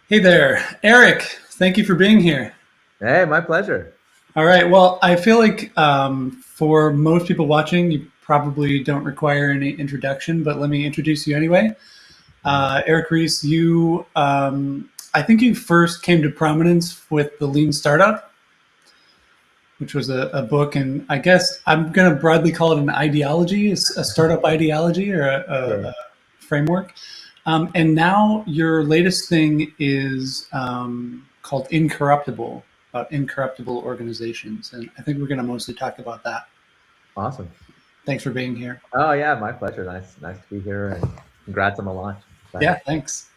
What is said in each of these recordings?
Hey there, Eric. Thank you for being here. Hey, my pleasure. All right. Well, I feel like for most people watching, you probably don't require any introduction, but let me introduce you anyway. Eric Ries, I think you first came to prominence with the Lean Startup, which was a book, and I guess I'm going to broadly call it an ideology, a startup ideology or Sure. a framework. And now your latest thing is called Incorruptible, about incorruptible organizations. And I think we're going to mostly talk about that. Awesome. Thanks for being here. Oh yeah, my pleasure. Nice to be here and congrats on the launch. Excited. Yeah, thanks.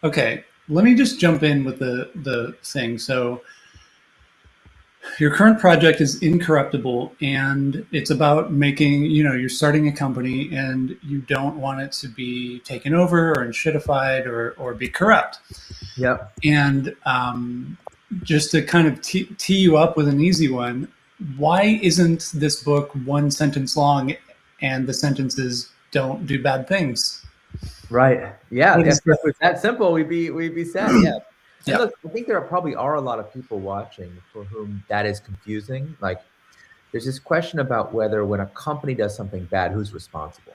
Okay, let me just jump in with the thing. So your current project is Incorruptible, and it's about making, you're starting a company and you don't want it to be taken over or shitified or be corrupt. Yep. And just to kind of tee you up with an easy one, why isn't this book one sentence long and the sentences don't do bad things? Right. Yeah. What If is the, it was that simple, we'd be set. Yeah. And yeah. look, I think there probably are a lot of people watching for whom that is confusing. Like there's this question about whether when a company does something bad, who's responsible?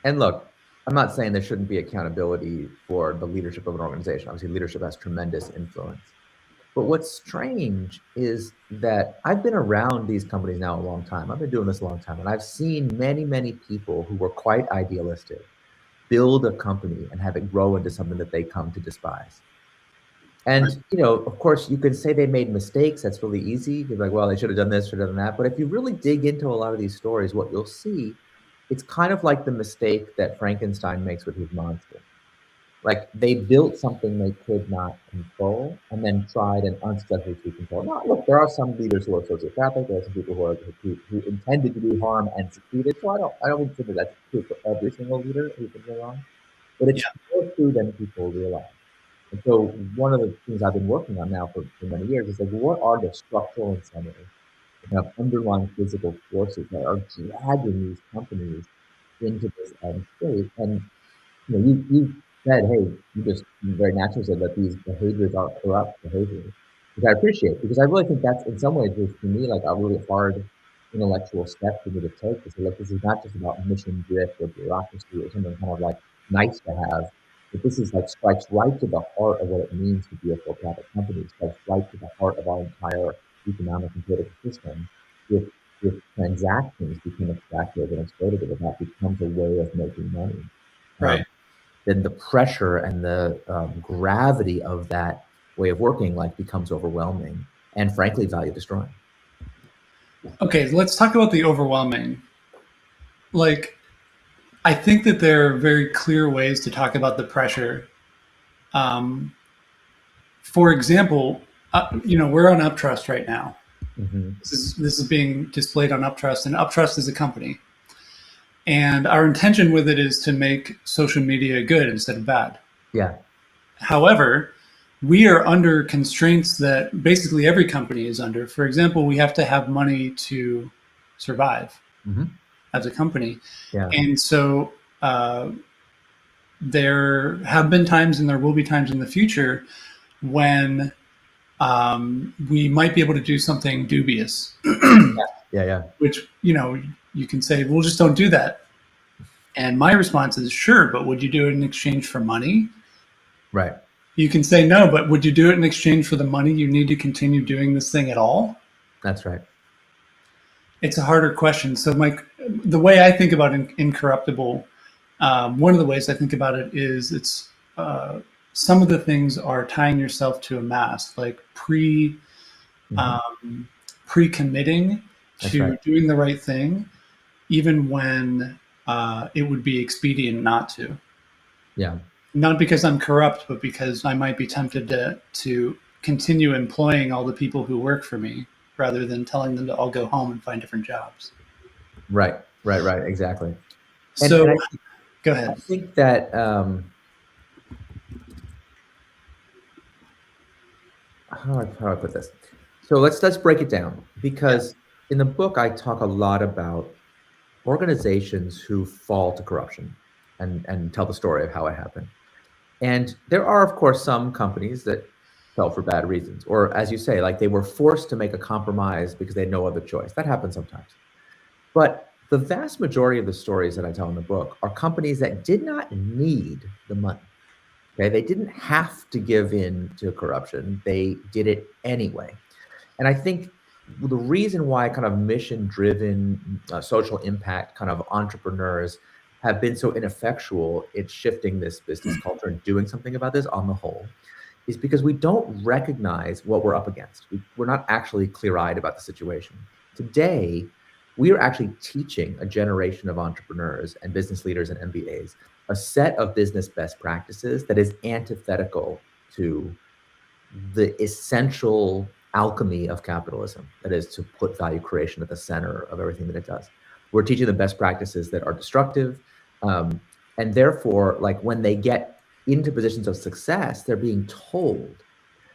And look, I'm not saying there shouldn't be accountability for the leadership of an organization. Obviously, leadership has tremendous influence. But what's strange is that I've been around these companies now a long time. I've been doing this a long time, and I've seen many, many people who were quite idealistic build a company and have it grow into something that they come to despise. And, of course, you can say they made mistakes. That's really easy. You're like, well, they should have done this, should have done that. But if you really dig into a lot of these stories, what you'll see, it's kind of like the mistake that Frankenstein makes with his monster. Like they built something they could not control and then tried and unsuccessfully to control. Now, look, there are some leaders who are sociopathic. There are some people who intended to do harm and succeeded. So I don't think that that's true for every single leader who can go wrong, but Yeah. it's more true than people realize. And so one of the things I've been working on now for many years is like, what are the structural incentives, the kind of underlying physical forces that are dragging these companies into this state? And you said, hey, you just very naturally said that these behaviors are corrupt behaviors, which I appreciate because I really think that's in some ways was for me like a really hard intellectual step for me to take to say, look, this is not just about mission drift or bureaucracy or something kind of like nice to have, but this is like strikes right to the heart of what it means to be a for-profit company. It strikes right to the heart of our entire economic and political system. If transactions become extractive and exploitative, and that becomes a way of making money. Um, Right. then the pressure and the gravity of that way of working like becomes overwhelming and frankly value destroying. Okay, let's talk about the overwhelming. Like, I think that there are very clear ways to talk about the pressure. Um, for example, we're on Uptrust right now. Hmm. This is being displayed on Uptrust, and Uptrust is a company. And our intention with it is to make social media good instead of bad. Yeah. However, we are under constraints that basically every company is under. For example, we have to have money to survive Hmm. as a company. Yeah. And so there have been times and there will be times in the future when we might be able to do something dubious, Yeah. Yeah. which, you can say, well, just don't do that. And my response is, sure, but would you do it in exchange for money? Right. You can say no, but would you do it in exchange for the money you need to continue doing this thing at all? That's right. It's a harder question. So, Mike, the way I think about Incorruptible, one of the ways I think about it is it's some of the things are tying yourself to a mast, like Hmm. um, pre committing That's right. to doing the right thing, even when it would be expedient not to. Yeah. Not because I'm corrupt, but because I might be tempted to continue employing all the people who work for me rather than telling them to all go home and find different jobs. Right. Right. Right. Exactly. And So go I ahead. think that how do I put this? So let's break it down Yeah. because in the book I talk a lot about organizations who fall to corruption and tell the story of how it happened. And there are, of course, some companies that fell for bad reasons, or as you say, like they were forced to make a compromise because they had no other choice. That happens sometimes. But the vast majority of the stories that I tell in the book are companies that did not need the money. Okay, they didn't have to give in to corruption. They did it anyway. And I think the reason why kind of mission-driven social impact kind of entrepreneurs have been so ineffectual in shifting this business culture and doing something about this on the whole is because we don't recognize what we're up against. We're not actually clear-eyed about the situation. Today, we are actually teaching a generation of entrepreneurs and business leaders and MBAs a set of business best practices that is antithetical to the essential alchemy of capitalism, that is to put value creation at the center of everything that it does. We're teaching the best practices that are destructive. And therefore, like when they get into positions of success, they're being told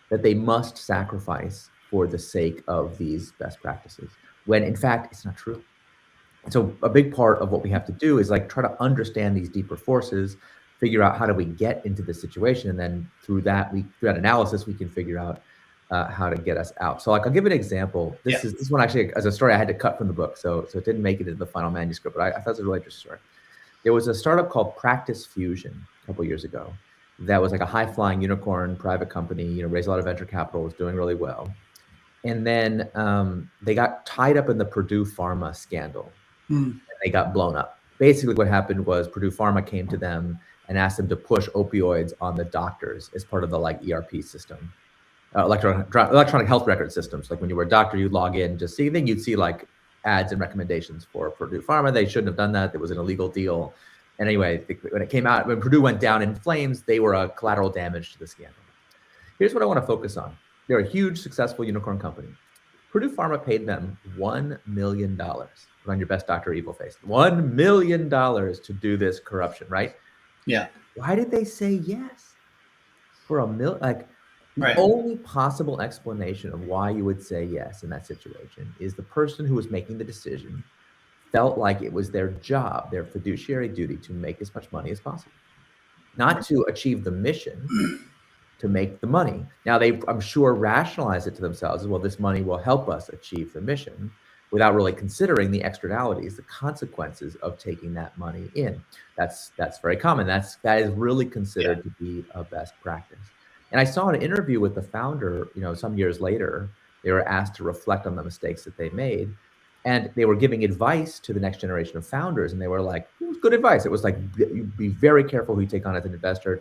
that they must sacrifice for the sake of these best practices, when in fact, it's not true. So a big part of what we have to do is like try to understand these deeper forces, figure out how do we get into this situation, and then through that analysis we can figure out how to get us out. So like I'll give an example. This one actually as a story I had to cut from the book, so it didn't make it into the final manuscript, but I thought it was a really interesting story. There was a startup called Practice Fusion a couple years ago that was like a high-flying unicorn private company, raised a lot of venture capital, was doing really well. And then they got tied up in the Purdue Pharma scandal. And they got blown up. Basically what happened was Purdue Pharma came to them and asked them to push opioids on the doctors as part of the like ERP system, electronic health record systems. Like when you were a doctor, you'd log in, just see, then you'd see like ads and recommendations for Purdue Pharma. They shouldn't have done that. It was an illegal deal. And anyway, when it came out, when Purdue went down in flames, they were a collateral damage to the scandal. Here's what I want to focus on. They're a huge, successful unicorn company. Purdue Pharma paid them $1 million. Put on your best Dr. Evil face. $1 million to do this corruption, right? Yeah. Why did they say yes? For $1 million? Like, the Right. only possible explanation of why you would say yes in that situation is the person who was making the decision felt like it was their job, their fiduciary duty to make as much money as possible. Not to achieve the mission, to make the money. Now they, I'm sure, rationalize it to themselves as well. This money will help us achieve the mission, without really considering the externalities, the consequences of taking that money in. That's very common. That is really considered to be a best practice. And I saw an interview with the founder, some years later. They were asked to reflect on the mistakes that they made, and they were giving advice to the next generation of founders. And they were like, it was good advice. It was like, be very careful who you take on as an investor.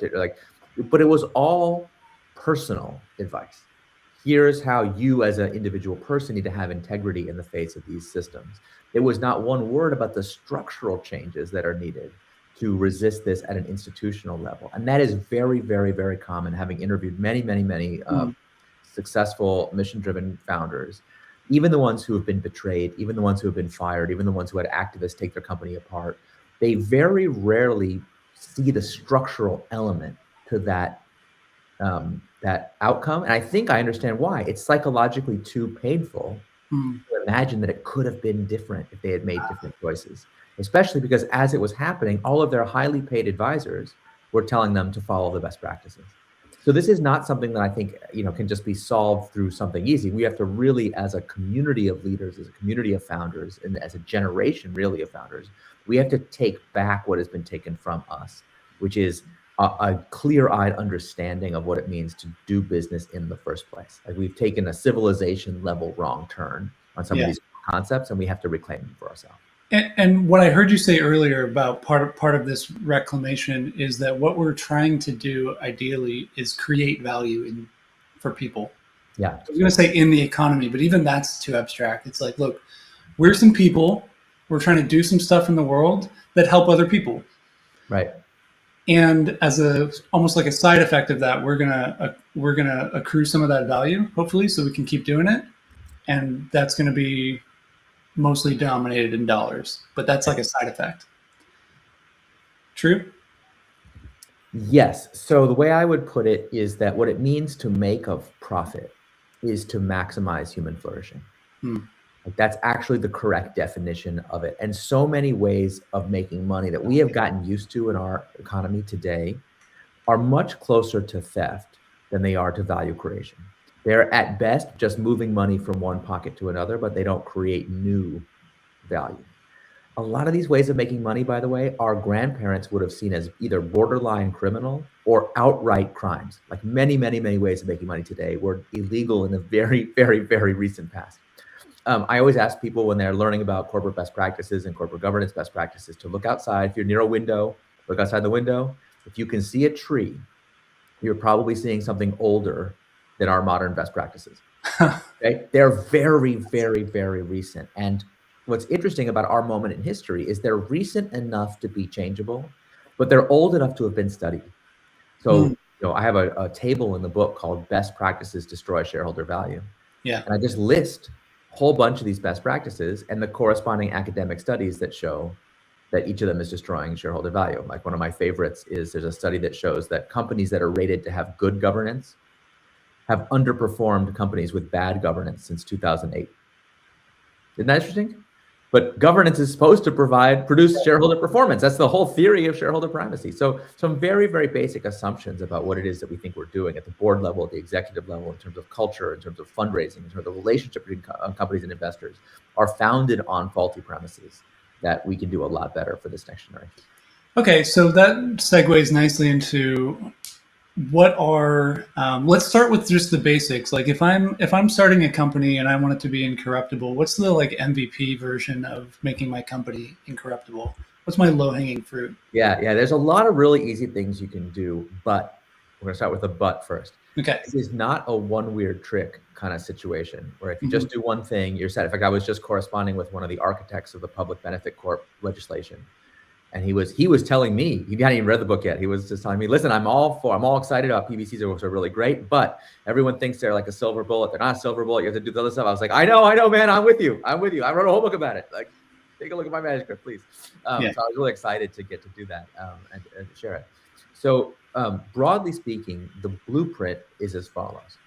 But it was all personal advice. Here's how you as an individual person need to have integrity in the face of these systems. There was not one word about the structural changes that are needed to resist this at an institutional level. And that is very, very, very common, having interviewed many, many, many successful mission-driven founders, even the ones who have been betrayed, even the ones who have been fired, even the ones who had activists take their company apart. They very rarely see the structural element to that outcome. And I think I understand why. It's psychologically too painful to imagine that it could have been different if they had made different choices, especially because as it was happening, all of their highly paid advisors were telling them to follow the best practices. So this is not something that I think, can just be solved through something easy. We have to really, as a community of leaders, as a community of founders, and as a generation really of founders, we have to take back what has been taken from us, which is a clear-eyed understanding of what it means to do business in the first place. Like we've taken a civilization level wrong turn on some of these concepts, and we have to reclaim them for ourselves. And what I heard you say earlier about part of this reclamation is that what we're trying to do ideally is create value for people. Yeah. I was going to say in the economy, but even that's too abstract. It's like, look, we're some people. We're trying to do some stuff in the world that help other people. Right. And as almost like a side effect of that, we're gonna accrue some of that value, hopefully, so we can keep doing it. And that's going to be mostly denominated in dollars, but that's like a side effect. True? Yes. So the way I would put it is that what it means to make a profit is to maximize human flourishing. Like that's actually the correct definition of it. And so many ways of making money that we have gotten used to in our economy today are much closer to theft than they are to value creation. They're at best just moving money from one pocket to another, but they don't create new value. A lot of these ways of making money, by the way, our grandparents would have seen as either borderline criminal or outright crimes. Like many, many, many ways of making money today were illegal in the very, very, very recent past. I always ask people when they're learning about corporate best practices and corporate governance best practices to look outside. If you're near a window, look outside the window. If you can see a tree, you're probably seeing something older than our modern best practices. Okay? They're very, very, very recent. And what's interesting about our moment in history is they're recent enough to be changeable, but they're old enough to have been studied. So, I have a table in the book called Best Practices Destroy Shareholder Value. Yeah. And I just list a whole bunch of these best practices and the corresponding academic studies that show that each of them is destroying shareholder value. Like one of my favorites is there's a study that shows that companies that are rated to have good governance have underperformed companies with bad governance since 2008. Isn't that interesting? But governance is supposed to produce shareholder performance. That's the whole theory of shareholder primacy. So some very, very basic assumptions about what it is that we think we're doing at the board level, at the executive level, in terms of culture, in terms of fundraising, in terms of the relationship between companies and investors, are founded on faulty premises that we can do a lot better for this next generation. Okay, so that segues nicely into what are let's start with just the basics. Like if I'm starting a company and I want it to be incorruptible, what's the like MVP version of making my company incorruptible? What's my low-hanging fruit? Yeah, there's a lot of really easy things you can do, but we're gonna start with the but first. Okay. This is not a one weird trick kind of situation where if you just do one thing, you're set. In fact, I was just corresponding with one of the architects of the Public Benefit Corp legislation. And he was telling me, he hadn't even read the book yet. He was just telling me, listen, I'm all excited about PBCs, which are really great, but everyone thinks they're like a silver bullet. They're not a silver bullet. You have to do the other stuff. I was like, I know, man. I'm with you. I wrote a whole book about it. Like, take a look at my manuscript, please. So I was really excited to get to do that and share it. So broadly speaking, the blueprint is as follows.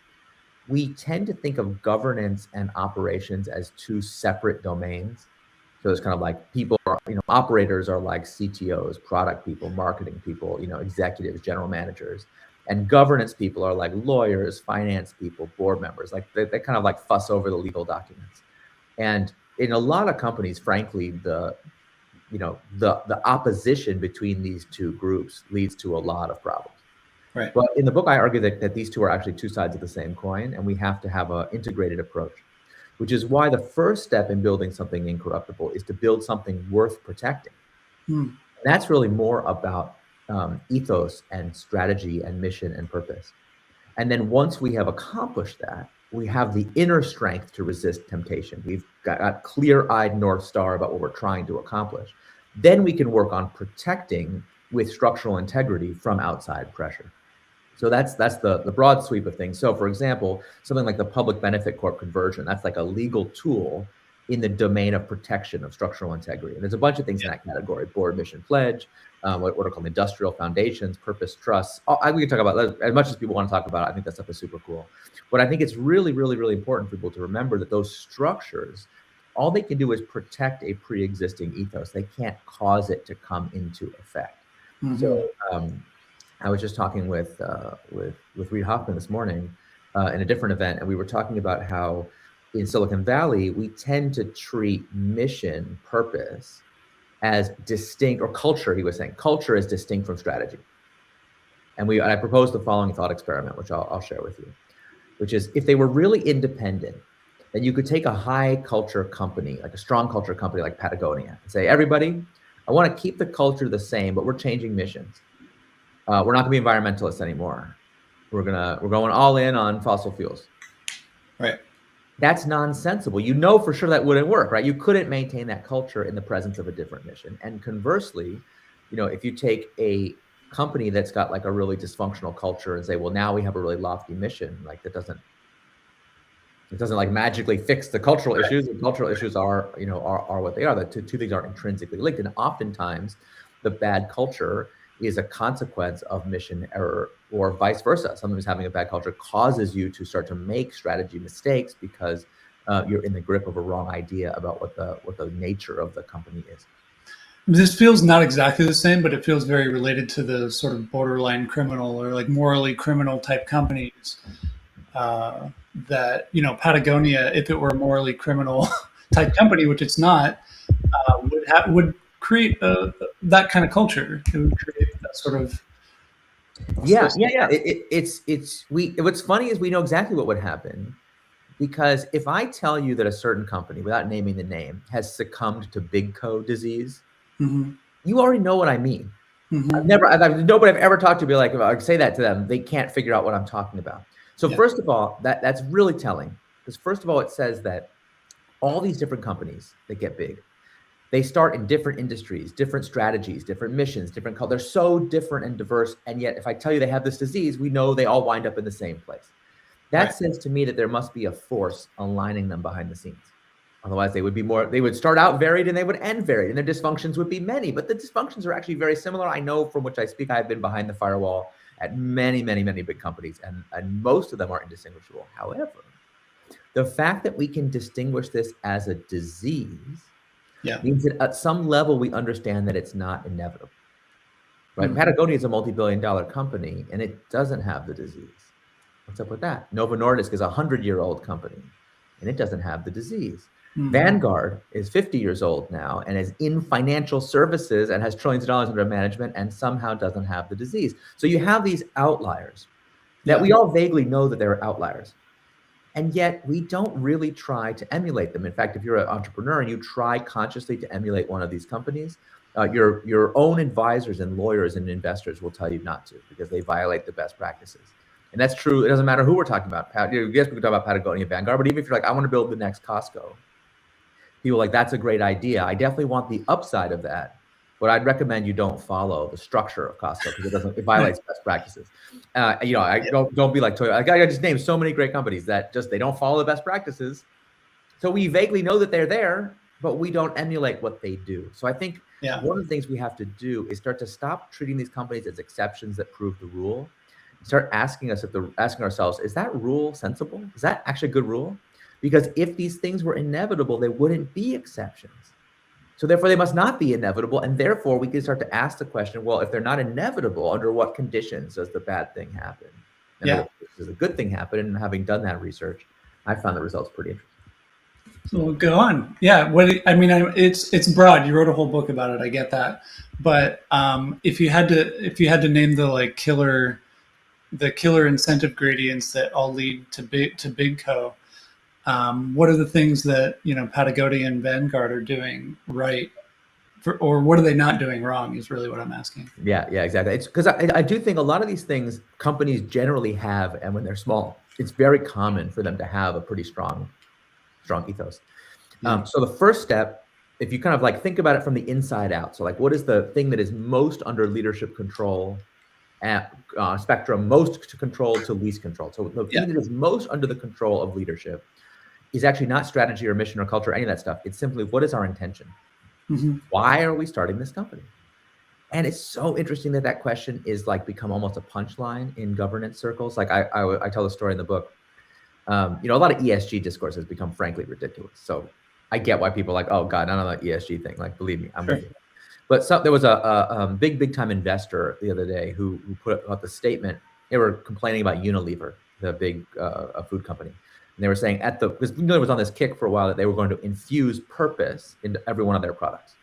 We tend to think of governance and operations as two separate domains. So it's kind of like people are, operators are like CTOs, product people, marketing people, executives, general managers. And governance people are like lawyers, finance people, board members. Like they kind of like fuss over the legal documents. And in a lot of companies, frankly, the opposition between these two groups leads to a lot of problems. Right. But in the book, I argue that these two are actually two sides of the same coin, and we have to have an integrated approach, which is why the first step in building something incorruptible is to build something worth protecting. That's really more about ethos and strategy and mission and purpose. And then once we have accomplished that, we have the inner strength to resist temptation. We've got a clear-eyed North Star about what we're trying to accomplish. Then we can work on protecting with structural integrity from outside pressure. So that's the broad sweep of things. So for example, something like the Public Benefit Corp conversion, that's like a legal tool in the domain of protection of structural integrity. And there's a bunch of things in that category: board mission pledge, what are called industrial foundations, purpose trusts. We can talk about that as much as people want to talk about it. I think that stuff is super cool. But I think it's really, really, really important for people to remember that those structures, all they can do is protect a pre-existing ethos. They can't cause it to come into effect. So I was just talking with Reid Hoffman this morning in a different event, and we were talking about how in Silicon Valley, we tend to treat mission, purpose as distinct, or culture, he was saying, culture is distinct from strategy. And I proposed the following thought experiment, which I'll share with you, which is if they were really independent, then you could take a high culture company, like a strong culture company like Patagonia, and say, everybody, I want to keep the culture the same, but we're changing missions. We're not going to be environmentalists anymore. We're going all in on fossil fuels. Right. That's nonsensical. You know for sure that wouldn't work, right? You couldn't maintain that culture in the presence of a different mission. And conversely, if you take a company that's got like a really dysfunctional culture and say, well, now we have a really lofty mission, like it doesn't like magically fix the cultural issues. The cultural issues are what they are. The two things are intrinsically linked. And oftentimes the bad culture is a consequence of mission error, or vice versa. Sometimes having a bad culture causes you to start to make strategy mistakes because you're in the grip of a wrong idea about what the nature of the company is. This feels not exactly the same, but it feels very related to the sort of borderline criminal or like morally criminal type companies. That Patagonia, if it were a morally criminal type company, which it's not, would create that kind of culture. It would create that sort of Yeah, this. yeah, yeah. It's we. What's funny is we know exactly what would happen, because if I tell you that a certain company, without naming the name, has succumbed to big co disease, Hmm. you already know what I mean. Hmm. Nobody I've ever talked to be like, if I say that to them, they can't figure out what I'm talking about. So Yeah. first of all, that's really telling, because first of all, it says that all these different companies that get big, they start in different industries, different strategies, different missions, different colors. They're so different and diverse. And yet, if I tell you they have this disease, we know they all wind up in the same place. That Right. says to me that there must be a force aligning them behind the scenes. Otherwise, they would start out varied and they would end varied, and their dysfunctions would be many. But the dysfunctions are actually very similar. I know from which I speak. I've been behind the firewall at many, many, many big companies, and most of them are indistinguishable. However, the fact that we can distinguish this as a disease Yeah. means that at some level we understand that it's not inevitable, right? Hmm. Patagonia is a multi-billion-dollar company, and it doesn't have the disease. What's up with that? Novo Nordisk is a 100-year-old company, and it doesn't have the disease. Hmm. Vanguard is 50 years old now and is in financial services and has trillions of dollars under management and somehow doesn't have the disease. So you have these outliers that Yeah. we all vaguely know that they're outliers. And yet we don't really try to emulate them. In fact, if you're an entrepreneur and you try consciously to emulate one of these companies, your own advisors and lawyers and investors will tell you not to, because they violate the best practices. And that's true. It doesn't matter who we're talking about. Yes, we can talk about Patagonia, Vanguard, but even if you're like, I want to build the next Costco, people are like, that's a great idea. I definitely want the upside of that, but I'd recommend you don't follow the structure of Costco, because it violates best practices. I don't be like Toyota. I just named so many great companies that just they don't follow the best practices. So we vaguely know that they're there, but we don't emulate what they do. So I think Yeah. one of the things we have to do is start to stop treating these companies as exceptions that prove the rule. Start asking ourselves, is that rule sensible? Is that actually a good rule? Because if these things were inevitable, they wouldn't be exceptions. So therefore, they must not be inevitable. And therefore, we can start to ask the question, well, if they're not inevitable, under what conditions does the bad thing happen? And Yeah. does a good thing happen? And having done that research, I found the results pretty interesting. So go on. Yeah. It's broad. You wrote a whole book about it. I get that. But if you had to name the killer incentive gradients that all lead to big co, what are the things that Patagonia and Vanguard are doing right, or what are they not doing wrong? Is really what I'm asking. Yeah, exactly. It's because I do think a lot of these things companies generally have, and when they're small, it's very common for them to have a pretty strong ethos. Yeah. So the first step, if you kind of like think about it from the inside out, so like what is the thing that is most under leadership control at spectrum, most to control to least control. So the Yeah. thing that is most under the control of leadership is actually not strategy or mission or culture or any of that stuff. It's simply, what is our intention? Hmm. Why are we starting this company? And it's so interesting that that question is like become almost a punchline in governance circles. Like I tell the story in the book. A lot of ESG discourse has become frankly ridiculous. So I get why people are like, oh God, none of the ESG thing. Like, believe me, I'm Sure. with you. But there was a big time investor the other day who put out the statement. They were complaining about Unilever, the big food company, and they were saying because Unilever was on this kick for a while that they were going to infuse purpose into every one of their products.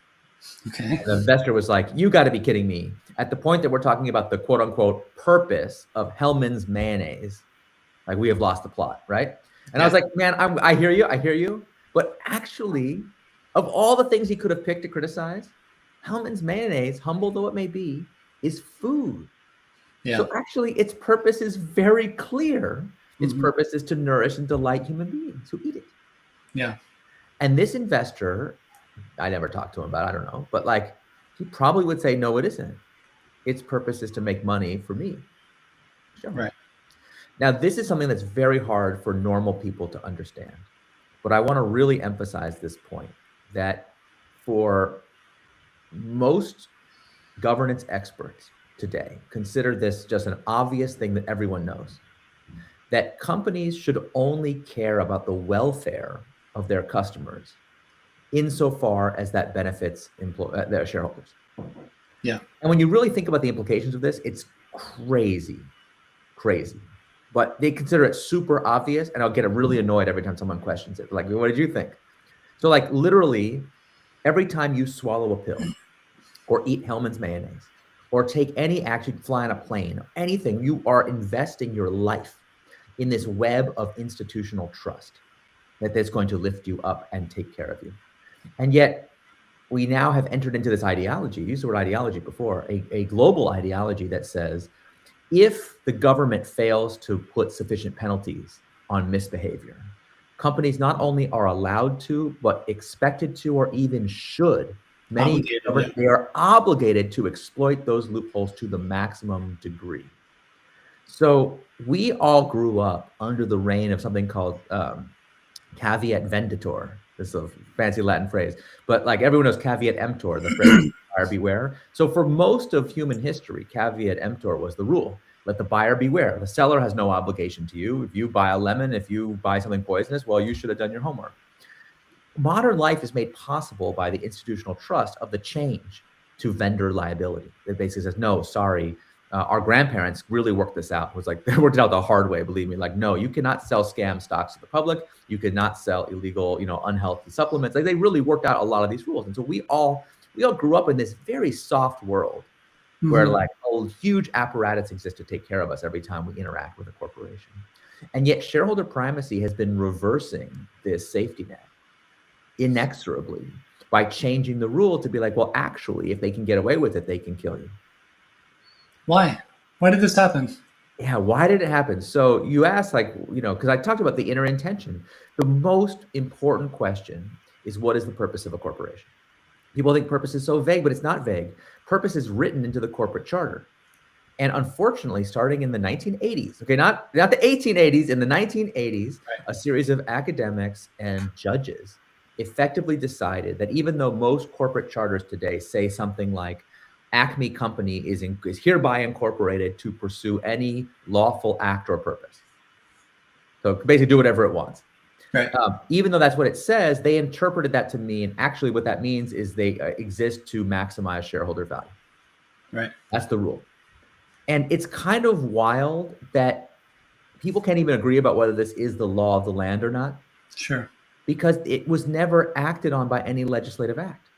Okay. And the investor was like, you got to be kidding me. At the point that we're talking about the quote unquote purpose of Hellmann's mayonnaise, like we have lost the plot, right? And I was like, man, I hear you. But actually, of all the things he could have picked to criticize, Hellmann's mayonnaise, humble though it may be, is food. Yeah. So actually, its purpose is very clear. Its Hmm. purpose is to nourish and delight human beings who eat it. Yeah. And this investor, I never talked to him about, I don't know, but like he probably would say, no, it isn't. Its purpose is to make money for me. Right. Now, this is something that's very hard for normal people to understand. But I want to really emphasize this point that for most governance experts today, consider this just an obvious thing that everyone knows, that companies should only care about the welfare of their customers insofar as that benefits their shareholders. Yeah. And when you really think about the implications of this, it's crazy. But they consider it super obvious, and I'll get really annoyed every time someone questions it. Like, what did you think? So like literally every time you swallow a pill or eat Hellman's mayonnaise or take any action, fly on a plane, anything, you are investing your life in this web of institutional trust that's going to lift you up and take care of you. And yet we now have entered into this ideology, you used the word ideology before, a global ideology that says, if the government fails to put sufficient penalties on misbehavior, companies not only are allowed to, but expected to, or even should, they are obligated to exploit those loopholes to the maximum degree. So we all grew up under the reign of something called caveat venditor. This is a fancy Latin phrase, but like everyone knows caveat emptor, the phrase buyer beware. So for most of human history, caveat emptor was the rule. Let the buyer beware. The seller has no obligation to you. If you buy a lemon, if you buy something poisonous, well, you should have done your homework. Modern life is made possible by the institutional trust of the change to vendor liability. It basically says, no, sorry, our grandparents really worked this out. It was like, they worked it out the hard way, believe me. Like, no, you cannot sell scam stocks to the public. You cannot sell illegal, unhealthy supplements. Like, they really worked out a lot of these rules. And so we all grew up in this very soft world where like a huge apparatus exists to take care of us every time we interact with a corporation. And yet shareholder primacy has been reversing this safety net inexorably by changing the rule to be like, well, actually, if they can get away with it, they can kill you. Why? Why did this happen? Yeah, why did it happen? So you asked, because I talked about the inner intention. The most important question is, what is the purpose of a corporation? People think purpose is so vague, but it's not vague. Purpose is written into the corporate charter. And unfortunately, starting in the 1980s, okay, not the 1880s, in the 1980s, a series of academics and judges effectively decided that even though most corporate charters today say something like, Acme Company is hereby incorporated to pursue any lawful act or purpose. So basically do whatever it wants. Right. Even though that's what it says, they interpreted that to mean, actually what that means is they exist to maximize shareholder value. Right. That's the rule. And it's kind of wild that people can't even agree about whether this is the law of the land or not. Sure. Because it was never acted on by any legislative act.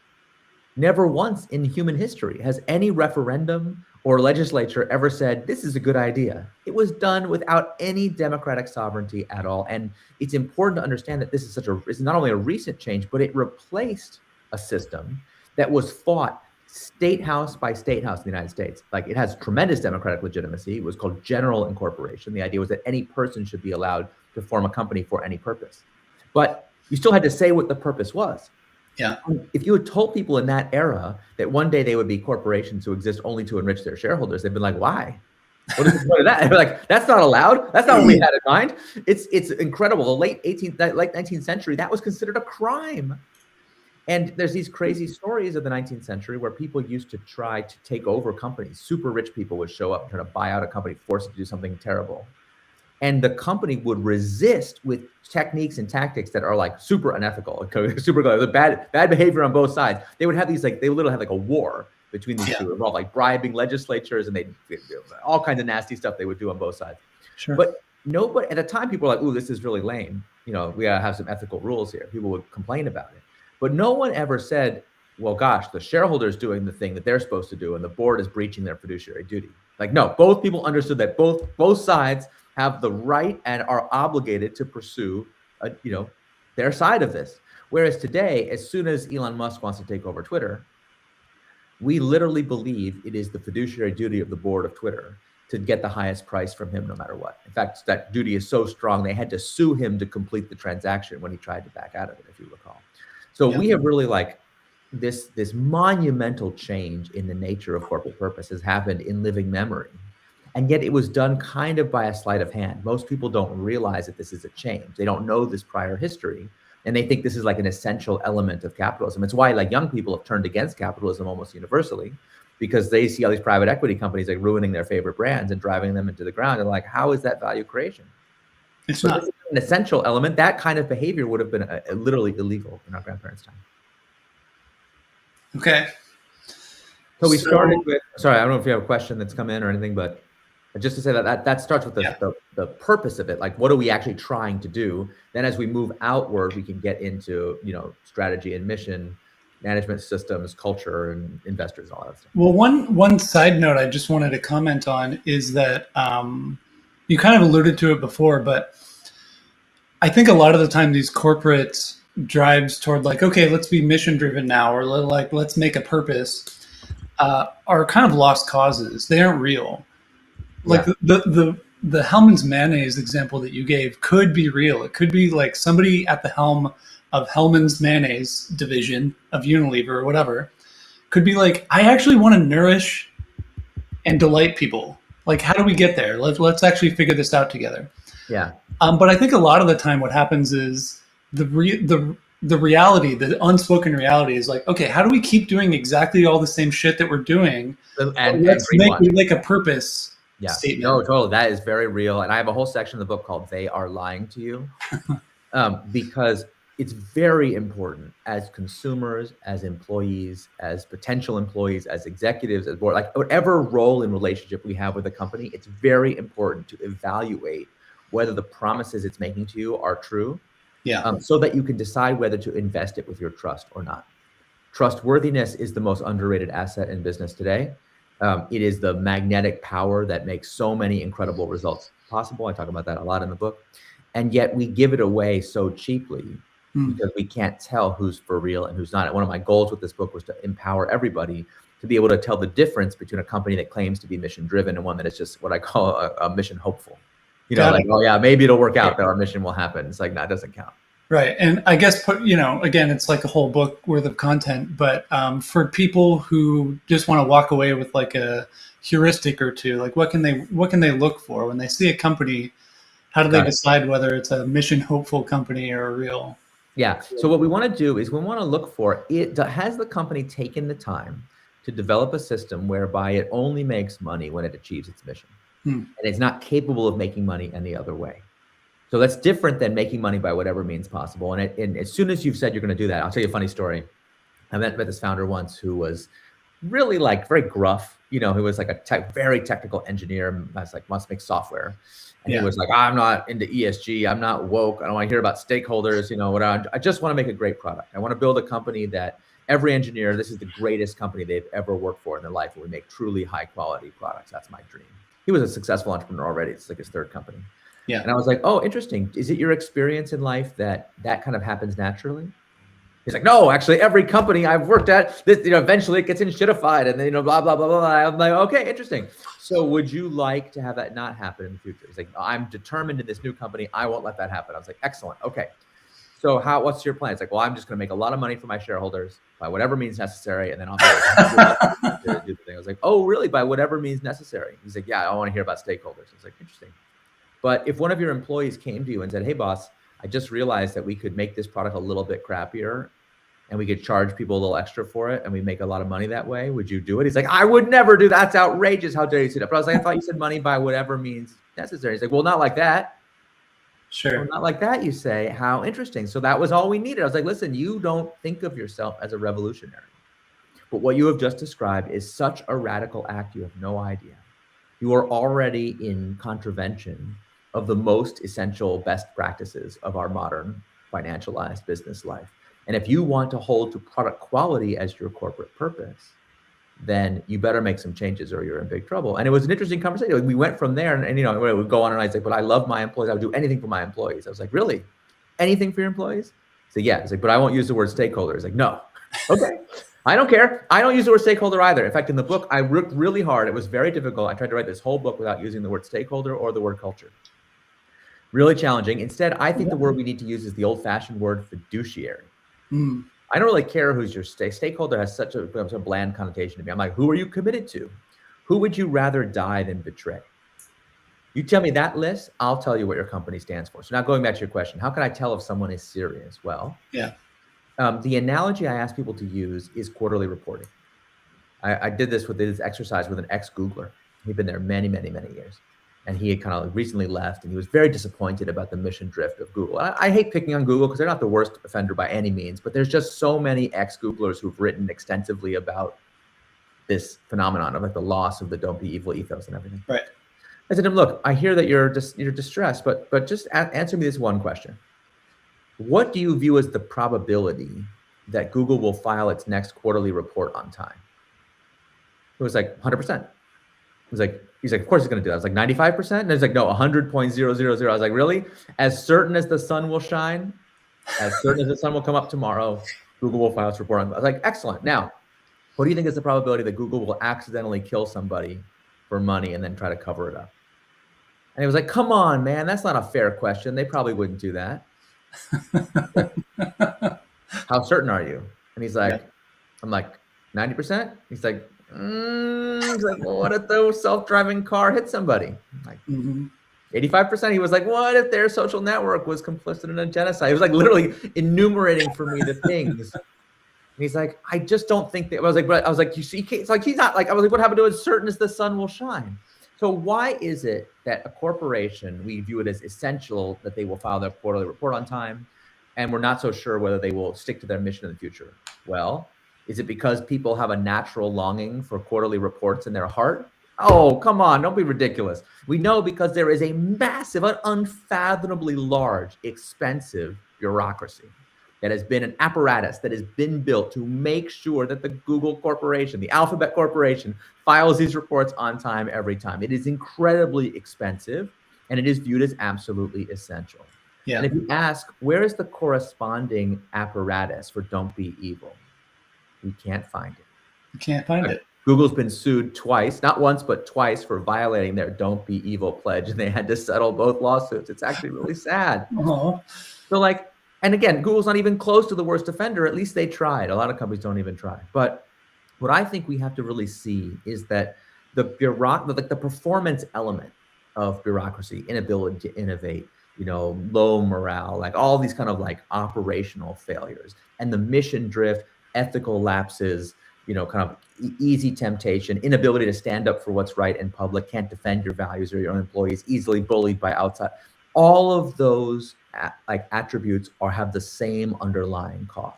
Never once in human history has any referendum or legislature ever said, this is a good idea. It was done without any democratic sovereignty at all. And it's important to understand that this is it's not only a recent change, but it replaced a system that was fought state house by state house in the United States. Like, it has tremendous democratic legitimacy. It was called general incorporation. The idea was that any person should be allowed to form a company for any purpose. But you still had to say what the purpose was. Yeah. If you had told people in that era that one day they would be corporations who exist only to enrich their shareholders, they'd been like, why? What is the point of that? They'd be like, that's not allowed. That's not what we had in mind. It's incredible. The late 19th century, that was considered a crime. And there's these crazy stories of the 19th century where people used to try to take over companies. Super rich people would show up and try to buy out a company, force it to do something terrible. And the company would resist with techniques and tactics that are like super unethical, super bad behavior on both sides. They would have these, they would literally have like a war between these two, involved like bribing legislatures, and they all kinds of nasty stuff they would do on both sides. Sure. But nobody at the time, people were like, "Ooh, this is really lame. We gotta have some ethical rules here." People would complain about it, but no one ever said, "Well, gosh, the shareholder's doing the thing that they're supposed to do, and the board is breaching their fiduciary duty." Like, no, both people understood that both sides have the right and are obligated to pursue, their side of this. Whereas today, as soon as Elon Musk wants to take over Twitter, we literally believe it is the fiduciary duty of the board of Twitter to get the highest price from him no matter what. In fact, that duty is so strong, they had to sue him to complete the transaction when he tried to back out of it, if you recall. So we have really this monumental change in the nature of corporate purpose has happened in living memory. And yet it was done kind of by a sleight of hand. Most people don't realize that this is a change. They don't know this prior history. And they think this is like an essential element of capitalism. It's why young people have turned against capitalism almost universally, because they see all these private equity companies ruining their favorite brands and driving them into the ground. And how is that value creation? It's not an essential element. That kind of behavior would have been literally illegal in our grandparents' time. Okay. So we started So with, sorry, I don't know if you have a question that's come in or anything, but just to say that starts with yeah. the purpose of it. Like, what are we actually trying to do? Then as we move outward, we can get into, strategy and mission, management systems, culture, and investors, and all that stuff. Well, one side note I just wanted to comment on is that you kind of alluded to it before, but I think a lot of the time these corporate drives toward like, okay, let's be mission driven now, or like let's make a purpose, are kind of lost causes. They aren't real. Like Yeah. the Hellman's mayonnaise example that you gave could be real. It could be like somebody at the helm of Hellman's mayonnaise division of Unilever or whatever could be like, I actually want to nourish and delight people. Like, how do we get there? Let's actually figure this out together. Yeah. But I think a lot of the time, what happens is the reality, the unspoken reality, is like, okay, how do we keep doing exactly all the same shit that we're doing? And Let's make greenwash. it like a purpose Yeah. statement. No, totally. That is very real. And I have a whole section of the book called "They Are Lying to You," because it's very important as consumers, as employees, as potential employees, as executives, as board, like whatever role in relationship we have with a company, it's very important to evaluate whether the promises it's making to you are true, Yeah. so that you can decide whether to invest it with your trust or not. Trustworthiness is the most underrated asset in business today. It is the magnetic power that makes so many incredible results possible. I talk about that a lot in the book. And yet we give it away so cheaply because we can't tell who's for real and who's not. One of my goals with this book was to empower everybody to be able to tell the difference between a company that claims to be mission driven and one that is just what I call a mission hopeful. Like, oh yeah, maybe it'll work out that our mission will happen. It's like, no, it doesn't count. Right. And I guess, again, it's like a whole book worth of content. But for people who just want to walk away with like a heuristic or two, like what can they look for when they see a company? How do they decide whether it's a mission hopeful company or a real? Yeah. So what we want to do is we want to look for has the company taken the time to develop a system whereby it only makes money when it achieves its mission, and it's not capable of making money any other way. So that's different than making money by whatever means possible. And as soon as you've said you're going to do that, I'll tell you a funny story. I met this founder once who was really like very gruff. He was like a very technical engineer. I was like, must make software. And he was like, I'm not into ESG. I'm not woke. I don't want to hear about stakeholders. I just want to make a great product. I want to build a company that every engineer, this is the greatest company they've ever worked for in their life. And we make truly high quality products. That's my dream. He was a successful entrepreneur already. It's like his third company. Yeah. And I was like, oh, interesting. Is it your experience in life that kind of happens naturally? He's like, no, actually, every company I've worked at, this, eventually it gets shitified and then, blah, blah, blah, blah. I'm like, okay, interesting. So would you like to have that not happen in the future? He's like, I'm determined in this new company. I won't let that happen. I was like, excellent. Okay. So what's your plan? It's like, well, I'm just going to make a lot of money for my shareholders by whatever means necessary. And then I'll be able to do the thing. I was like, oh, really? By whatever means necessary? He's like, yeah, I want to hear about stakeholders. I was like, interesting. But if one of your employees came to you and said, hey, boss, I just realized that we could make this product a little bit crappier and we could charge people a little extra for it and we make a lot of money that way, would you do it? He's like, I would never do that. That's outrageous. How dare you say that? But I was like, I thought you said money by whatever means necessary. He's like, well, not like that. Sure. Well, not like that, you say. How interesting. So that was all we needed. I was like, listen, you don't think of yourself as a revolutionary. But what you have just described is such a radical act, you have no idea. You are already in contravention of the most essential best practices of our modern financialized business life. And if you want to hold to product quality as your corporate purpose, then you better make some changes or you're in big trouble. And it was an interesting conversation. We went from there and it would go on and I'd say, but I love my employees. I would do anything for my employees. I was like, really? Anything for your employees? So yeah, it's like, but I won't use the word stakeholder. It's like, no. Okay. I don't care. I don't use the word stakeholder either. In fact, in the book, I worked really hard. It was very difficult. I tried to write this whole book without using the word stakeholder or the word culture. Really challenging. Instead, I think the word we need to use is the old-fashioned word fiduciary. I don't really care who's your stakeholder. Has such a bland connotation to me. I'm like, who are you committed to? Who would you rather die than betray? You tell me that list, I'll tell you what your company stands for. So now going back to your question, how can I tell if someone is serious? Well, yeah. The analogy I ask people to use is quarterly reporting. I did this exercise with an ex-Googler. He'd been there many, many, many years. and he had kind of recently left, and he was very disappointed about the mission drift of Google. I hate picking on Google because they're not the worst offender by any means, but there's just so many ex-Googlers who've written extensively about this phenomenon of like the loss of the don't be evil ethos and everything. Right. I said to him, look, I hear that you're distressed, but just answer me this one question. What do you view as the probability that Google will file its next quarterly report on time? It was like 100%. He's like, of course he's going to do that. I was like 95%. And it's like, no, 100.000. I was like, really? As certain as the sun will shine, as certain as the sun will come up tomorrow, Google will file its report on. I was like, excellent. Now, what do you think is the probability that Google will accidentally kill somebody for money and then try to cover it up? And he was like, come on, man, that's not a fair question. They probably wouldn't do that. How certain are you? And he's like, I'm like, 90%? He's like, well, what if the self-driving car hit somebody? I'm like, 85%. He was like, what if their social network was complicit in a genocide? He was like literally enumerating for me the things. And he's like, I just don't think that. I was like, you see, it's like he's not like. I was like, what happened to as certain as the sun will shine? So why is it that a corporation, we view it as essential that they will file their quarterly report on time, and we're not so sure whether they will stick to their mission in the future? Well, is it because people have a natural longing for quarterly reports in their heart? Oh, come on, don't be ridiculous. We know because there is a massive, unfathomably large, expensive bureaucracy that has been an apparatus that has been built to make sure that the Google Corporation, the Alphabet Corporation, files these reports on time every time. It is incredibly expensive, and it is viewed as absolutely essential. Yeah. And if you ask, where is the corresponding apparatus for Don't Be Evil? We can't find it. You can't find it. Google's been sued twice, not once, but twice, for violating their Don't Be Evil pledge, and they had to settle both lawsuits. It's actually really sad. So like, and again, Google's not even close to the worst offender. At least they tried. A lot of companies don't even try. But what I think we have to really see is that the performance element of bureaucracy, inability to innovate, low morale, like all these kind of like operational failures, and the mission drift, ethical lapses, kind of easy temptation, inability to stand up for what's right in public, can't defend your values or your own employees, easily bullied by outside. All of those attributes have the same underlying cause.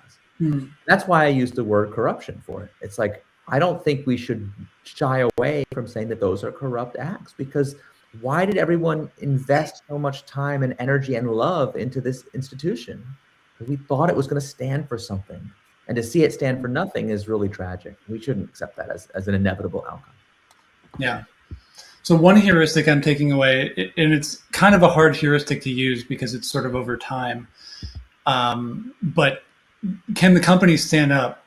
That's why I use the word corruption for it. It's like, I don't think we should shy away from saying that those are corrupt acts, because why did everyone invest so much time and energy and love into this institution? We thought it was going to stand for something. And to see it stand for nothing is really tragic. We shouldn't accept that as an inevitable outcome. Yeah. So one heuristic I'm taking away, and it's kind of a hard heuristic to use because it's sort of over time, but can the company stand up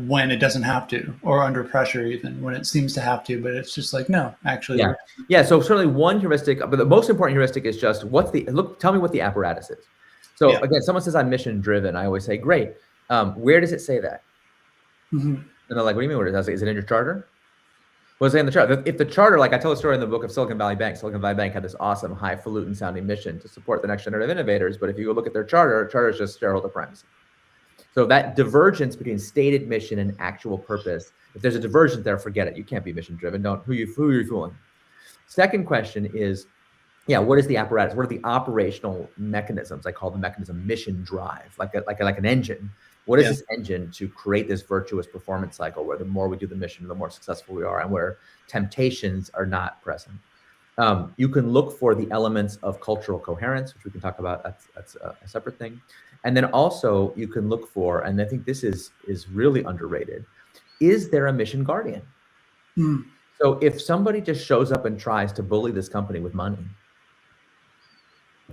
when it doesn't have to, or under pressure, even when it seems to have to, but it's just like, no, actually. Yeah. So certainly one heuristic, but the most important heuristic is just tell me what the apparatus is. So again, someone says I'm mission driven. I always say, great. Where does it say that? And they're like, what do you mean? What does it say? Is it in your charter? What does it say in the charter? If the charter, like I tell a story in the book of Silicon Valley Bank had this awesome highfalutin sounding mission to support the next generation of innovators. But if you go look at their charter is just shareholder primacy. So that divergence between stated mission and actual purpose, if there's a divergence there, forget it. You can't be mission driven. Who are you fooling? Second question is, what is the apparatus? What are the operational mechanisms? I call the mechanism mission drive, like an engine. What is this engine to create this virtuous performance cycle where the more we do the mission, the more successful we are, and where temptations are not present? You can look for the elements of cultural coherence, which we can talk about. That's a separate thing. And then also you can look for, and I think this is really underrated, is there a mission guardian? So if somebody just shows up and tries to bully this company with money,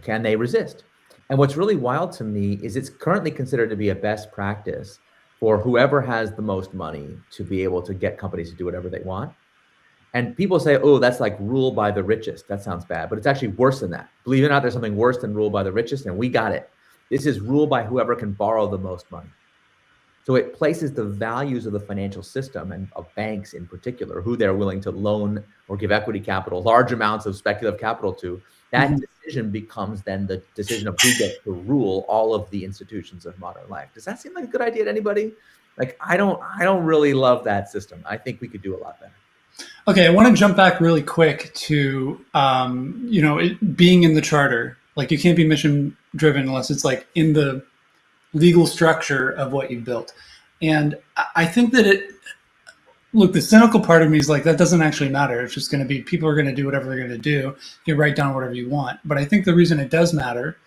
can they resist? And what's really wild to me is it's currently considered to be a best practice for whoever has the most money to be able to get companies to do whatever they want. And people say, oh, that's like rule by the richest. That sounds bad, but it's actually worse than that. Believe it or not, there's something worse than rule by the richest, and we got it. This is rule by whoever can borrow the most money. So it places the values of the financial system and of banks in particular, who they're willing to loan or give equity capital, large amounts of speculative capital to. That decision becomes then the decision of who gets to rule all of the institutions of modern life. Does that seem like a good idea to anybody? Like, I don't really love that system. I think we could do a lot better. Okay, I want to jump back really quick to it being in the charter. Like you can't be mission driven unless it's like in the legal structure of what you built. And I think that look, the cynical part of me is like, that doesn't actually matter. It's just going to be, people are going to do whatever they're going to do. You write down whatever you want. But I think the reason it does matter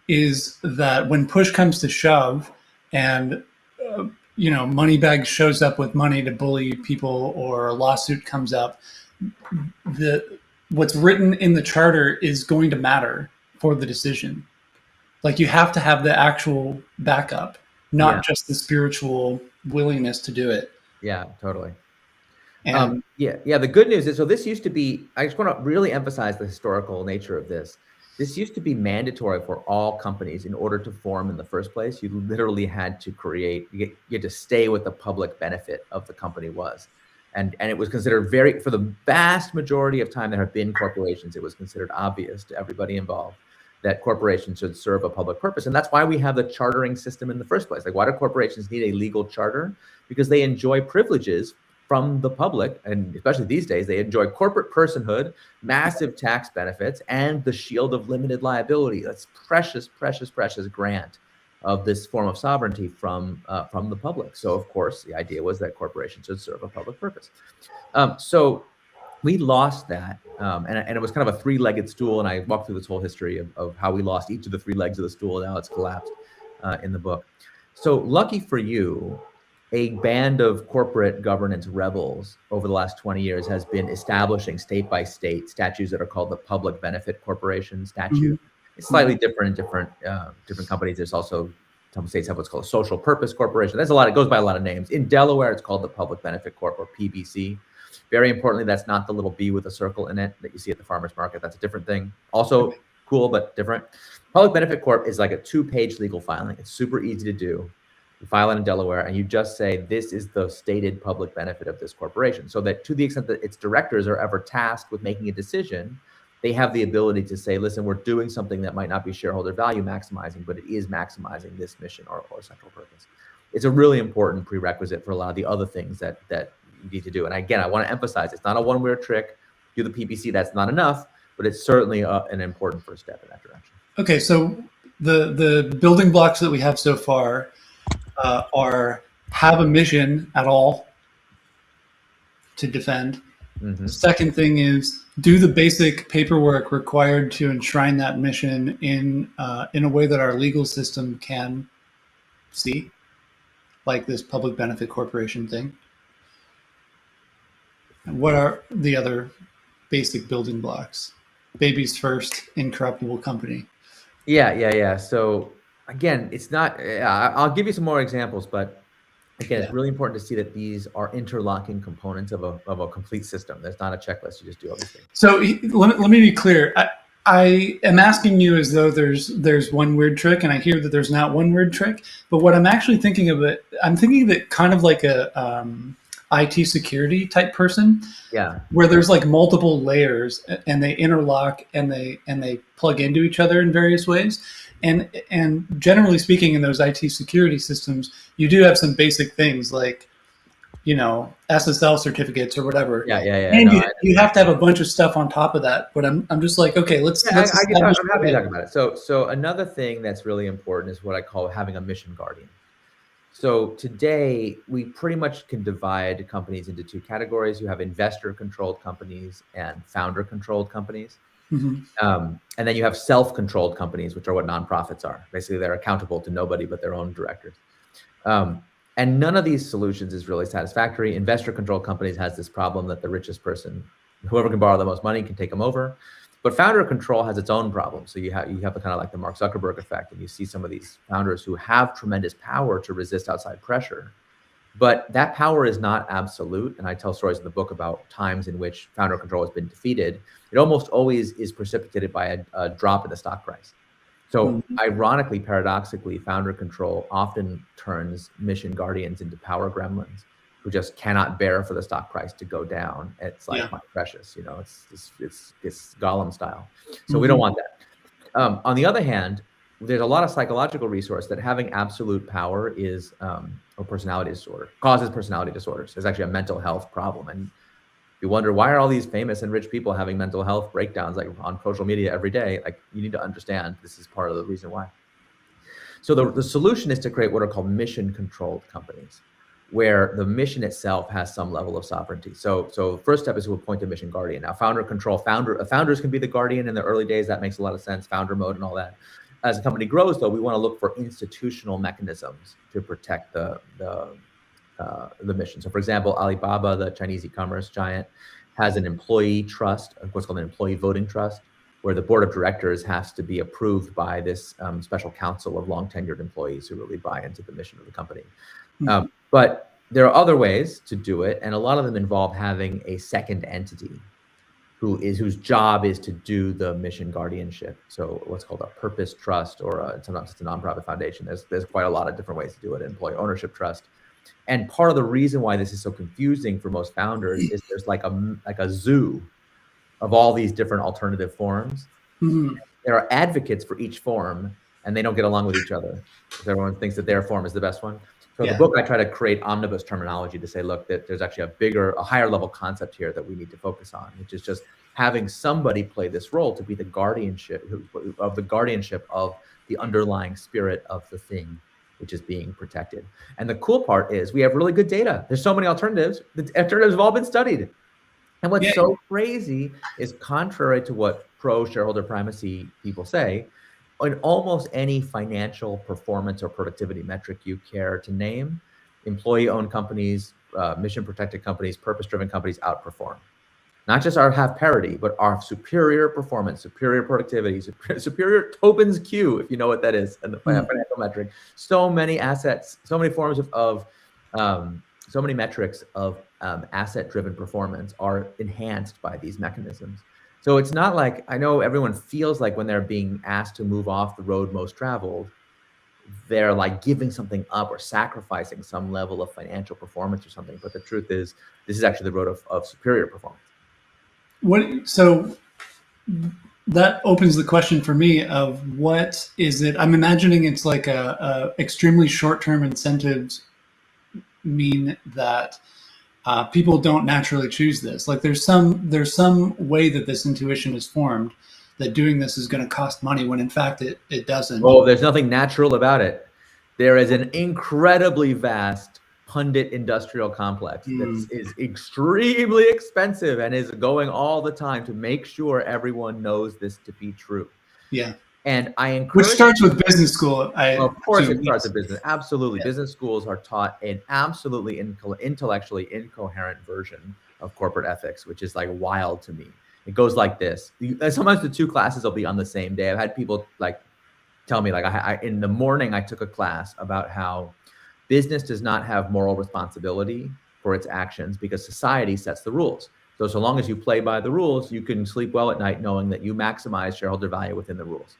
is that when push comes to shove and, Moneybag shows up with money to bully people or a lawsuit comes up, what's written in the charter is going to matter for the decision. Like you have to have the actual backup, not just the spiritual willingness to do it. Yeah, totally. And The good news is, so this used to be, I just want to really emphasize the historical nature of this. This used to be mandatory for all companies in order to form in the first place. You literally had to you had to stay what the public benefit of the company was. And it was considered for the vast majority of time there have been corporations, it was considered obvious to everybody involved that corporations should serve a public purpose. And that's why we have the chartering system in the first place. Like, why do corporations need a legal charter? Because they enjoy privileges from the public, and especially these days, they enjoy corporate personhood, massive tax benefits, and the shield of limited liability. That's precious, precious, precious grant of this form of sovereignty from the public. So, of course, the idea was that corporations should serve a public purpose. So we lost that, and it was kind of a three-legged stool, and I walked through this whole history of how we lost each of the three legs of the stool, and now it's collapsed in the book. So lucky for you, a band of corporate governance rebels over the last 20 years has been establishing state by state statutes that are called the Public Benefit Corporation Statute. It's slightly different in different companies. There's also, some states have what's called a Social Purpose Corporation. There's it goes by a lot of names. In Delaware, it's called the Public Benefit Corp, or PBC. Very importantly, that's not the little B with a circle in it that you see at the farmer's market. That's a different thing. Also cool, but different. Public Benefit Corp is like a 2-page legal filing. It's super easy to do. You file it in Delaware and you just say, this is the stated public benefit of this corporation. So that to the extent that its directors are ever tasked with making a decision, they have the ability to say, listen, we're doing something that might not be shareholder value maximizing, but it is maximizing this mission or central purpose. It's a really important prerequisite for a lot of the other things that you need to do. And again, I want to emphasize, it's not a one-weird trick. Do the PBC, that's not enough, but it's certainly an important first step in that direction. Okay, so the building blocks that we have so far are have a mission at all to defend. The second thing is do the basic paperwork required to enshrine that mission in a way that our legal system can see, like this public benefit corporation thing. And what are the other basic building blocks? Babies first, incorruptible company. Yeah. So again, it's not, I'll give you some more examples, but again, it's really important to see that these are interlocking components of a complete system. There's not a checklist. You just do everything. So let me be clear. I am asking you as though there's one weird trick, and I hear that there's not one weird trick. But what I'm actually thinking of I'm thinking of it kind of like a IT security type person. Yeah. Where there's like multiple layers, and they interlock, and they plug into each other in various ways. And generally speaking, in those IT security systems, you do have some basic things like, SSL certificates or whatever. Yeah. And you have to have a bunch of stuff on top of that. But I'm just like, okay, let's. I'm happy to talk about it. So another thing that's really important is what I call having a mission guardian. So today we pretty much can divide companies into two categories. You have investor-controlled companies and founder-controlled companies. And then you have self-controlled companies, which are what nonprofits are. Basically, they're accountable to nobody but their own directors. And none of these solutions is really satisfactory. Investor-controlled companies has this problem that the richest person, whoever can borrow the most money, can take them over. But founder control has its own problems. So you have the kind of like the Mark Zuckerberg effect, and you see some of these founders who have tremendous power to resist outside pressure. But that power is not absolute. And I tell stories in the book about times in which founder control has been defeated. It almost always is precipitated by a drop in the stock price. So ironically, paradoxically, founder control often turns mission guardians into power gremlins who just cannot bear for the stock price to go down. It's like my precious, it's Gollum style. So we don't want that. On the other hand, there's a lot of psychological resource that having absolute power is a personality disorder, causes personality disorders. It's actually a mental health problem. And you wonder, why are all these famous and rich people having mental health breakdowns like on social media every day? Like, you need to understand this is part of the reason why. So the solution is to create what are called mission controlled companies, where the mission itself has some level of sovereignty. So first step is to appoint a mission guardian. Now, founders can be the guardian in the early days. That makes a lot of sense, founder mode and all that. As a company grows, though, we want to look for institutional mechanisms to protect the mission. So, for example, Alibaba, the Chinese e-commerce giant, has an employee trust, what's called an employee voting trust, where the board of directors has to be approved by this special council of long tenured employees who really buy into the mission of the company. Mm-hmm. But there are other ways to do it, and a lot of them involve having a second entity whose job is to do the mission guardianship. So what's called a purpose trust, or sometimes it's a nonprofit foundation. There's quite a lot of different ways to do it. Employee ownership trust. And part of the reason why this is so confusing for most founders is there's like a zoo of all these different alternative forms. Mm-hmm. There are advocates for each form, and they don't get along with each other because everyone thinks that their form is the best one. So the book, I try to create omnibus terminology to say, look, that there's actually a higher level concept here that we need to focus on, which is just having somebody play this role to be the guardianship of the underlying spirit of the thing which is being protected. And the cool part is we have really good data. There's so many alternatives. The alternatives have all been studied. And what's so crazy is, contrary to what pro-shareholder primacy people say, in almost any financial performance or productivity metric you care to name, employee-owned companies, mission-protected companies, purpose-driven companies outperform. Not just have parity, but our superior performance, superior productivity, superior Tobin's Q, if you know what that is, and the financial metric. So many assets, so many forms so many metrics of asset-driven performance are enhanced by these mechanisms. So it's not like, I know everyone feels like when they're being asked to move off the road most traveled, they're like giving something up or sacrificing some level of financial performance or something. But the truth is, this is actually the road of superior performance. So that opens the question for me of what is it? I'm imagining it's like a extremely short-term incentives mean that people don't naturally choose this. Like there's some way that this intuition is formed that doing this is going to cost money when in fact it doesn't. Oh, there's nothing natural about it. There is an incredibly vast pundit industrial complex that is extremely expensive and is going all the time to make sure everyone knows this to be true. Yeah. And I encourage— Which starts with business school. Of course it starts with business. Absolutely. Yeah. Business schools are taught an absolutely intellectually incoherent version of corporate ethics, which is like wild to me. It goes like this. Sometimes the two classes will be on the same day. I've had people like tell me, like, I in the morning I took a class about how business does not have moral responsibility for its actions because society sets the rules. So long as you play by the rules, you can sleep well at night knowing that you maximize shareholder value within the rules.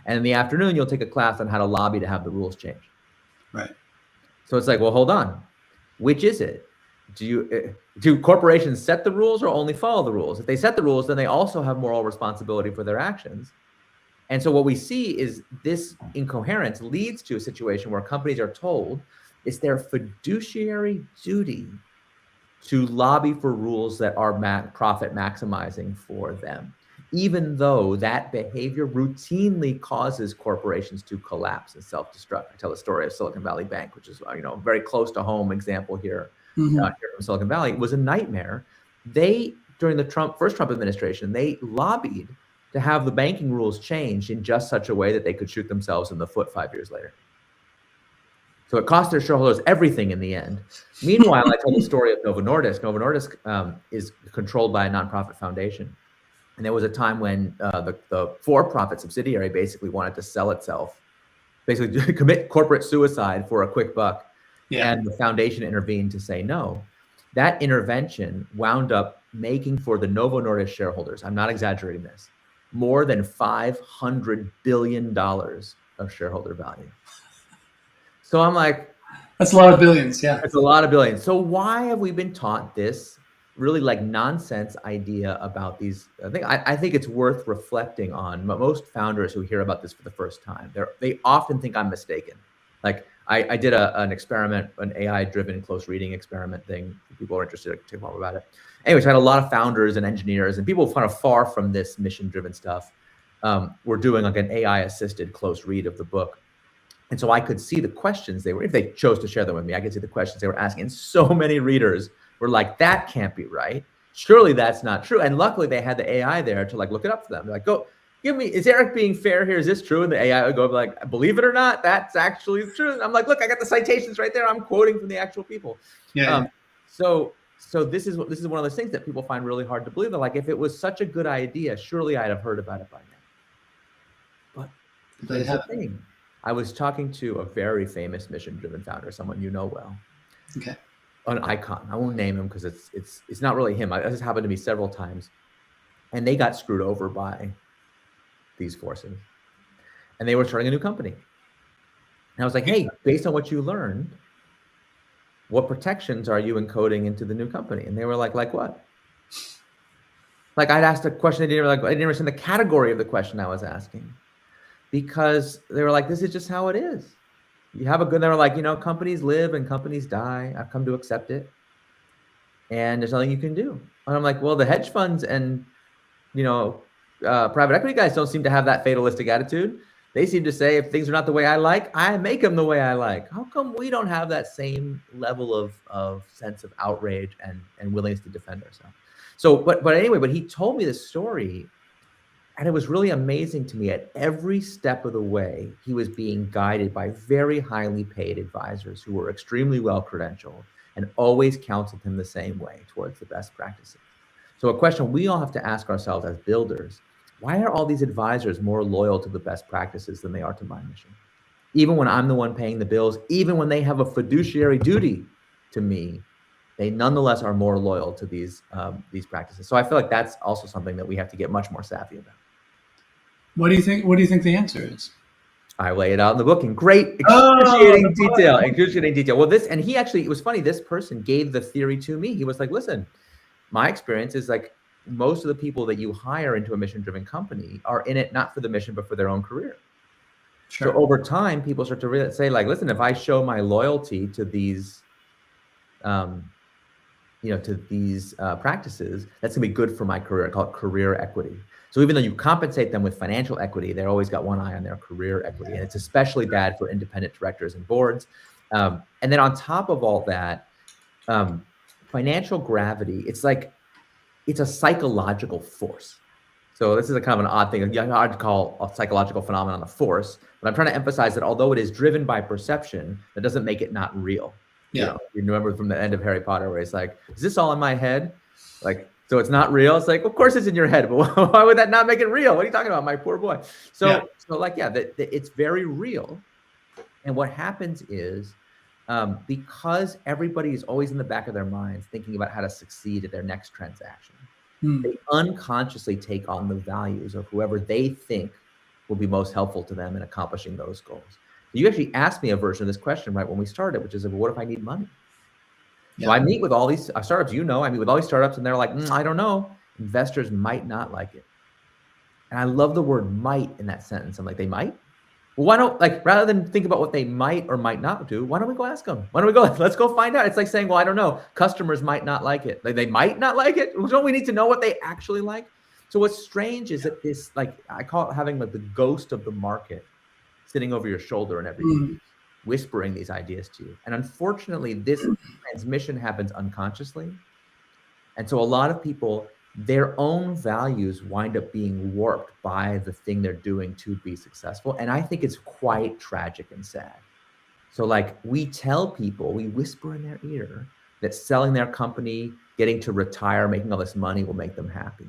And in the afternoon, you'll take a class on how to lobby to have the rules changed. Right. So it's like, well, hold on. Which is it? Do corporations set the rules or only follow the rules? If they set the rules, then they also have moral responsibility for their actions. And so what we see is this incoherence leads to a situation where companies are told it's their fiduciary duty to lobby for rules that are profit maximizing for them, even though that behavior routinely causes corporations to collapse and self-destruct. I tell the story of Silicon Valley Bank, which is a very close to home example here, here from Silicon Valley. It was a nightmare. During the first Trump administration, they lobbied to have the banking rules changed in just such a way that they could shoot themselves in the foot 5 years later. So it cost their shareholders everything in the end. Meanwhile, I tell the story of Novo Nordisk. Novo Nordisk is controlled by a nonprofit foundation. And there was a time when the for-profit subsidiary basically wanted to sell itself, basically commit corporate suicide for a quick buck. Yeah. And the foundation intervened to say no. That intervention wound up making for the Novo Nordisk shareholders, I'm not exaggerating this, more than $500 billion of shareholder value. So I'm like, that's a lot of billions. Yeah. It's a lot of billions. So why have we been taught this really like nonsense idea about these? I think it's worth reflecting on. Most founders who hear about this for the first time, they often think I'm mistaken. Like, I did an experiment, an AI-driven close reading experiment thing. If people are interested, to talk more about it. Anyways, I had a lot of founders and engineers and people kind of far from this mission-driven stuff. Were doing like an AI-assisted close read of the book. And so I could see the questions they were, if they chose to share them with me, I could see the questions they were asking. And so many readers were like, that can't be right. Surely that's not true. And luckily they had the AI there to like look it up for them. They're like, go, give me, is Eric being fair here? Is this true? And the AI would go like, believe it or not, that's actually true. And I'm like, look, I got the citations right there. I'm quoting from the actual people. Yeah. So this is one of those things that people find really hard to believe. They're like, if it was such a good idea, surely I'd have heard about it by now. But there's a thing. I was talking to a very famous mission-driven founder, someone you know well. Okay. An icon. I won't name him because it's not really him. This has happened to me several times, and they got screwed over by these forces, and they were starting a new company. And I was like, hey, based on what you learned, what protections are you encoding into the new company? And they were like what? Like I'd asked a question, I didn't understand the category of the question I was asking. Because they were like, this is just how it is. You have a good, they were like, companies live and companies die. I've come to accept it. And there's nothing you can do. And I'm like, well, the hedge funds and, private equity guys don't seem to have that fatalistic attitude. They seem to say, if things are not the way I like, I make them the way I like. How come we don't have that same level of sense of outrage and willingness to defend ourselves? So, but anyway, but he told me this story. And it was really amazing to me. At every step of the way, he was being guided by very highly paid advisors who were extremely well credentialed and always counseled him the same way towards the best practices. So a question we all have to ask ourselves as builders, why are all these advisors more loyal to the best practices than they are to my mission? Even when I'm the one paying the bills, even when they have a fiduciary duty to me, they nonetheless are more loyal to these practices. So I feel like that's also something that we have to get much more savvy about. What do you think the answer is? I lay it out in the book in great, excruciating detail. Well, it was funny. This person gave the theory to me. He was like, listen, my experience is like most of the people that you hire into a mission-driven company are in it not for the mission, but for their own career. Sure. So over time, people start to really say like, listen, if I show my loyalty to these, practices, that's gonna be good for my career. I call it career equity. So even though you compensate them with financial equity, they're always got one eye on their career equity. And it's especially bad for independent directors and boards. And then on top of all that, financial gravity, it's a psychological force. So this is a kind of an odd thing. Hard to call a psychological phenomenon a force, but I'm trying to emphasize that although it is driven by perception, that doesn't make it not real. Yeah. You remember from the end of Harry Potter where it's like, is this all in my head? Like, so it's not real. It's like, of course it's in your head, but why would that not make it real? What are you talking about, my poor boy? So it's very real. And what happens is, because everybody is always in the back of their minds thinking about how to succeed at their next transaction, they unconsciously take on the values of whoever they think will be most helpful to them in accomplishing those goals. You actually asked me a version of this question right when we started, which is, well, what if I need money? Yeah. So I meet with all these startups, I meet with all these startups and they're like, I don't know. Investors might not like it. And I love the word might in that sentence. I'm like, they might? Well, why don't, rather than think about what they might or might not do, why don't we go ask them? Why don't we go, let's go find out. It's like saying, well, I don't know. Customers might not like it. They might not like it. Well, don't we need to know what they actually like? So what's strange is that this, I call it having the ghost of the market sitting over your shoulder and everything. Whispering these ideas to you. And unfortunately, this transmission happens unconsciously. And so a lot of people, their own values wind up being warped by the thing they're doing to be successful. And I think it's quite tragic and sad. So we tell people, we whisper in their ear that selling their company, getting to retire, making all this money will make them happy.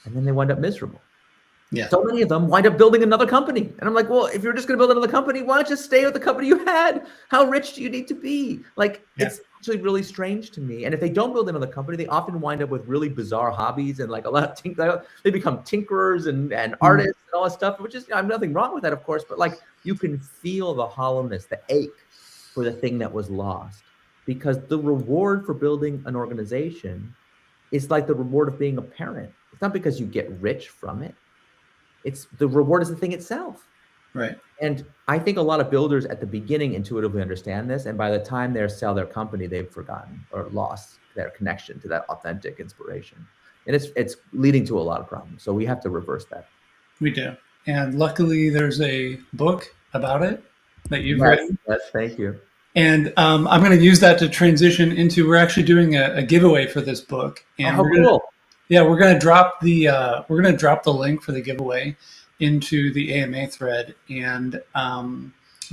And then they wind up miserable. Yeah. So many of them wind up building another company. And I'm like, well, if you're just going to build another company, why don't you stay with the company you had? How rich do you need to be? It's actually really strange to me. And if they don't build another company, they often wind up with really bizarre hobbies and a lot of they become tinkerers and artists and all that stuff, which is, I have nothing wrong with that, of course, but you can feel the hollowness, the ache for the thing that was lost, because the reward for building an organization is like the reward of being a parent. It's not because you get rich from it. It's the reward is the thing itself. Right. And I think a lot of builders at the beginning intuitively understand this, and by the time they sell their company, they've forgotten or lost their connection to that authentic inspiration, and it's leading to a lot of problems. So we have to reverse that. We do. And luckily, there's a book about it that you've Yes, written. yes, thank you. And I'm going to use that to transition into, we're actually doing a giveaway for this book. Oh, And how we're going to, cool. yeah, we're going to drop the link for the giveaway into the AMA thread. And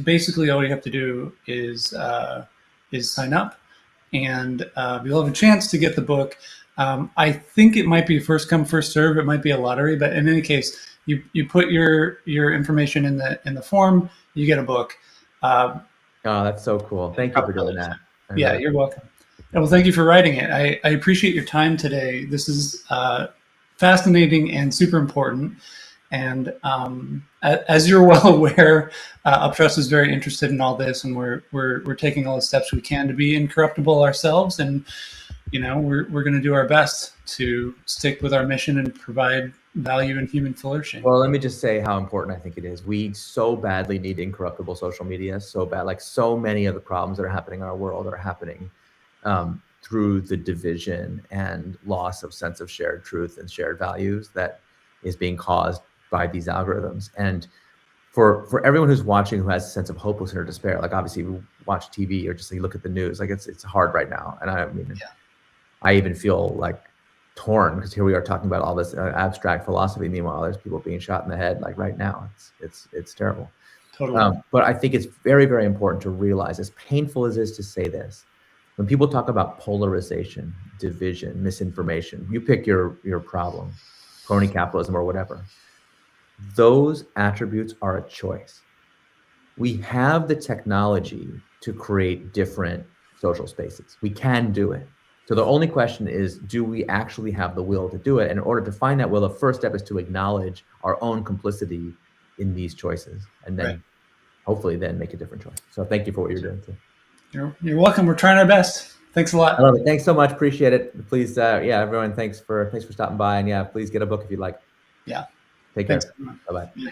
basically all you have to do is sign up, and you'll have a chance to get the book. I think it might be first come, first serve. It might be a lottery, but in any case, you put your information in the form, you get a book. Oh, that's so cool. Thank you for doing that. Yeah, you're welcome. Well, thank you for writing it. I appreciate your time today. This is fascinating and super important. And as you're well aware, Uptrust is very interested in all this, and we're taking all the steps we can to be incorruptible ourselves. And we're going to do our best to stick with our mission and provide value in human flourishing. Well, let me just say how important I think it is. We so badly need incorruptible social media, so bad. Like so many of the problems that are happening in our world are happening through the division and loss of sense of shared truth and shared values that is being caused by these algorithms. And for everyone who's watching who has a sense of hopelessness or despair, like obviously you watch TV or just you look at the news, like it's hard right now. And I mean, yeah. I even feel like torn because here we are talking about all this abstract philosophy. Meanwhile, there's people being shot in the head like right now. It's terrible. Totally. But I think it's very, very important to realize, as painful as it is to say this, when people talk about polarization, division, misinformation, you pick your problem, crony capitalism or whatever. Those attributes are a choice. We have the technology to create different social spaces. We can do it. So the only question is, do we actually have the will to do it? And in order to find that will, the first step is to acknowledge our own complicity in these choices, and then hopefully then make a different choice. So thank you for what you're doing too. You're welcome. We're trying our best. Thanks a lot. I love it. Thanks so much. Appreciate it. Please, yeah, everyone, thanks for stopping by, and yeah, please get a book if you'd like. Yeah. Take care. Thanks. Bye-bye. Yeah.